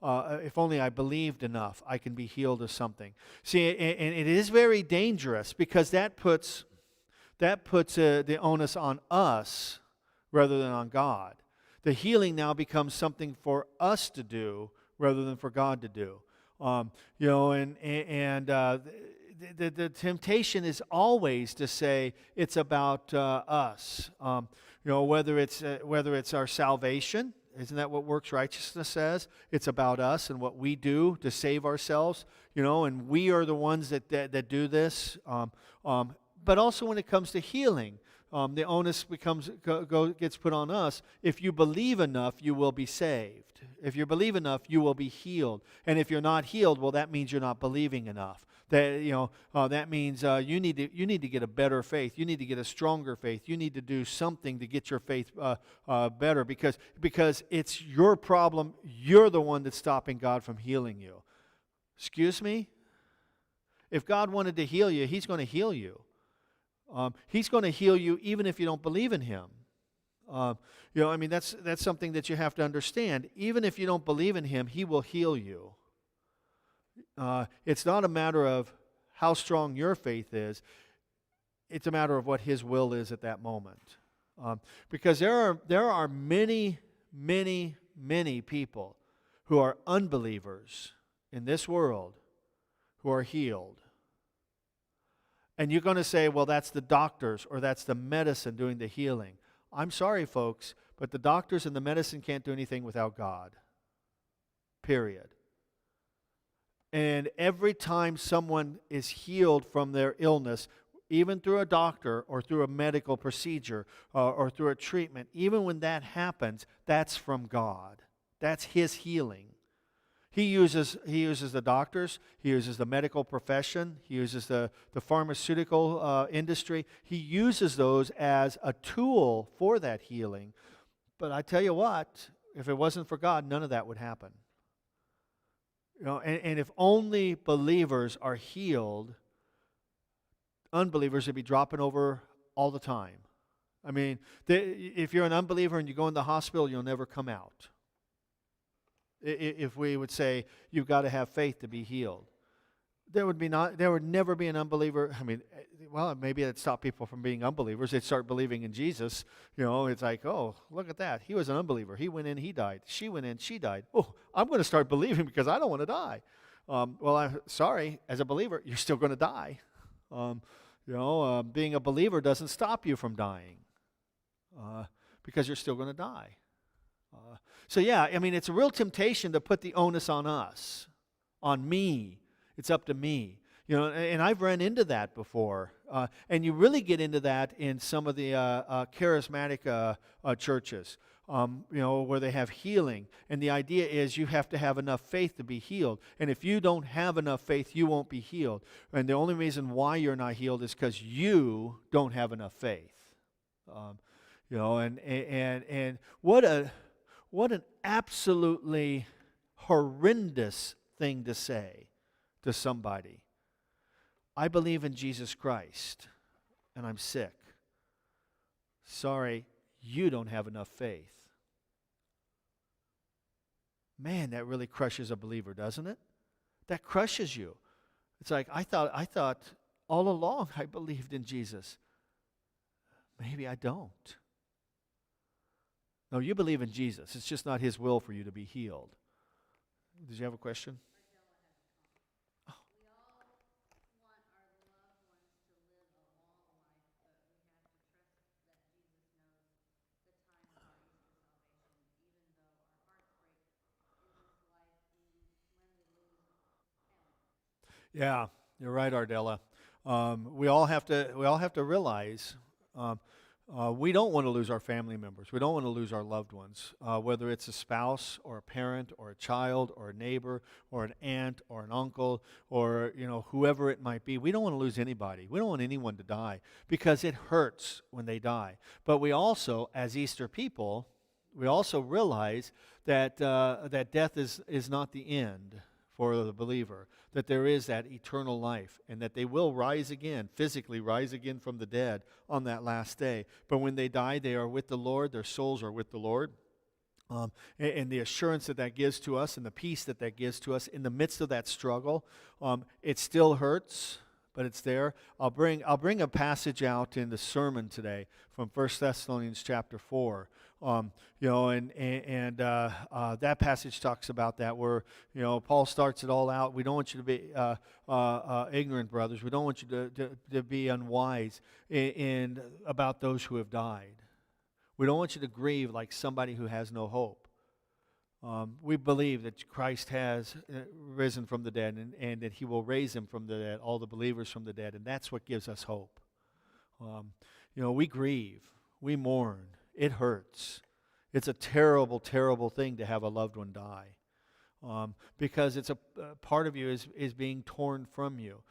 A: if only I believed enough, I can be healed of something. See, and it is very dangerous, because that puts the onus on us rather than on God. The healing now becomes something for us to do rather than for God to do. The temptation is always to say it's about us. Whether it's our salvation. Isn't that what works righteousness says? It's about us and what we do to save ourselves. And we are the ones that do this. But also when it comes to healing, the onus gets put on us. If you believe enough, you will be saved. If you believe enough, you will be healed. And if you're not healed, well, that means you're not believing enough. That means you need to get a better faith. You need to get a stronger faith. You need to do something to get your faith better, because it's your problem. You're the one that's stopping God from healing you. Excuse me? If God wanted to heal you, He's going to heal you. He's going to heal you even if you don't believe in Him. That's something that you have to understand. Even if you don't believe in Him, He will heal you. It's not a matter of how strong your faith is. It's a matter of what His will is at that moment. Because there are many, many, many people who are unbelievers in this world who are healed. And you're going to say, well, that's the doctors or that's the medicine doing the healing. I'm sorry, folks, but the doctors and the medicine can't do anything without God. Period. And every time someone is healed from their illness, even through a doctor or through a medical procedure or through a treatment, even when that happens, that's from God. That's his healing. He uses the doctors, he uses the medical profession, he uses the pharmaceutical industry. He uses those as a tool for that healing. But I tell you what, if it wasn't for God, none of that would happen. And if only believers are healed, unbelievers would be dropping over all the time. I mean, if you're an unbeliever and you go in the hospital, you'll never come out. If we would say you've got to have faith to be healed, there would never be an unbeliever. I mean, well, maybe it'd stop people from being unbelievers. They'd start believing in Jesus. It's like, oh, look at that. He was an unbeliever. He went in, he died. She went in, she died. Oh, I'm going to start believing because I don't want to die. Well, I'm sorry. As a believer, you're still going to die. Being a believer doesn't stop you from dying because you're still going to die. So yeah, I mean, it's a real temptation to put the onus on us, on me. It's up to me. And I've run into that before. And you really get into that in some of the charismatic churches, where they have healing. And the idea is you have to have enough faith to be healed. And if you don't have enough faith, you won't be healed. And the only reason why you're not healed is because you don't have enough faith. And what an absolutely horrendous thing to say to somebody. I believe in Jesus Christ, and I'm sick. Sorry, you don't have enough faith. Man, that really crushes a believer, doesn't it? That crushes you. It's like, I thought all along I believed in Jesus. Maybe I don't. No, you believe in Jesus. It's just not his will for you to be healed. Did you have a question? Yeah, you're right, Ardella. We all have to realize we don't want to lose our family members. We don't want to lose our loved ones, whether it's a spouse or a parent or a child or a neighbor or an aunt or an uncle or whoever it might be. We don't want to lose anybody. We don't want anyone to die because it hurts when they die. But we also, as Easter people, we also realize that that death is not the end for the believer, that there is that eternal life and that they will rise again, physically rise again from the dead on that last day. But when they die, they are with the Lord, their souls are with the Lord. And the assurance that gives to us and the peace that gives to us in the midst of that struggle, it still hurts, but it's there. I'll bring a passage out in the sermon today from 1 Thessalonians chapter 4. That passage talks about that where, Paul starts it all out. We don't want you to be ignorant, brothers. We don't want you to be unwise in about those who have died. We don't want you to grieve like somebody who has no hope. We believe that Christ has risen from the dead and that he will raise him from the dead, all the believers from the dead, and that's what gives us hope. We grieve. We mourn. It hurts. It's a terrible, terrible thing to have a loved one die because it's a part of you is being torn from you.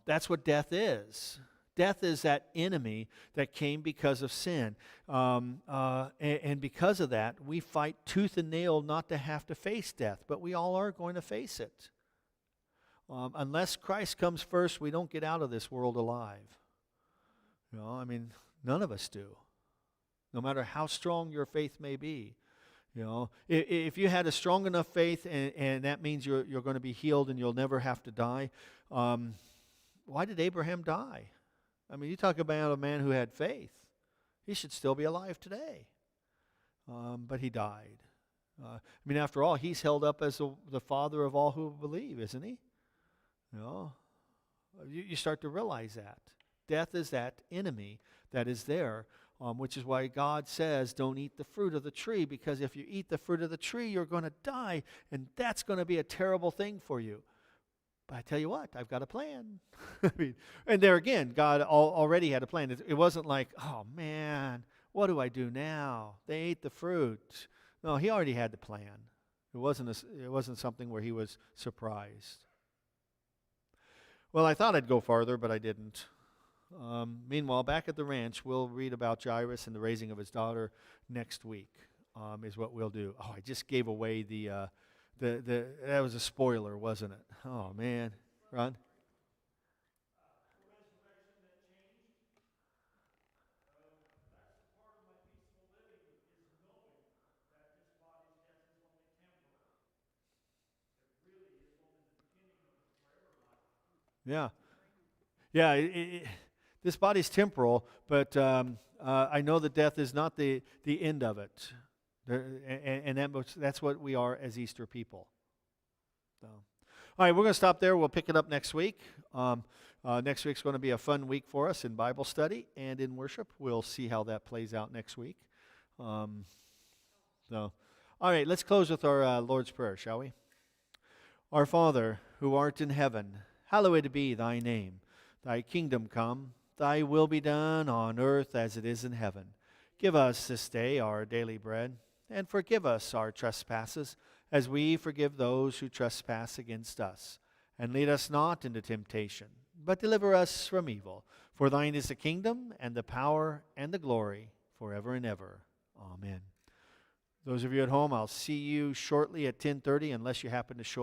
A: That's what death is. Death is that enemy that came because of sin. And because of that, we fight tooth and nail not to have to face death, but we all are going to face it. Unless Christ comes first, we don't get out of this world alive. None of us do. No matter how strong your faith may be. If you had a strong enough faith and that means you're going to be healed and you'll never have to die, why did Abraham die? You talk about a man who had faith. He should still be alive today. But he died. After all, he's held up as the father of all who believe, isn't he? You start to realize that. Death is that enemy that is there, which is why God says don't eat the fruit of the tree, because if you eat the fruit of the tree, you're going to die, and that's going to be a terrible thing for you. But I tell you what, I've got a plan. And there again, God already had a plan. It wasn't like, oh man, what do I do now? They ate the fruit. No, he already had the plan. It wasn't something where he was surprised. Well, I thought I'd go farther, but I didn't. Meanwhile, back at the ranch, we'll read about Jairus and the raising of his daughter next week. Is what we'll do. Oh, I just gave away the that was a spoiler, wasn't it? Oh man, Ron. Yeah, yeah. This body's temporal, but I know that death is not the end of it, that's what we are as Easter people. So, all right, we're going to stop there. We'll pick it up next week. Next week's going to be a fun week for us in Bible study and in worship. We'll see how that plays out next week. So, all right, let's close with our Lord's Prayer, shall we? Our Father, who art in heaven, hallowed be thy name. Thy kingdom come, thy will be done on earth as it is in heaven. Give us this day our daily bread, and forgive us our trespasses, as we forgive those who trespass against us. And lead us not into temptation, but deliver us from evil. For thine is the kingdom, and the power, and the glory, forever and ever. Amen. Those of you at home, I'll see you shortly at 10:30, unless you happen to show up.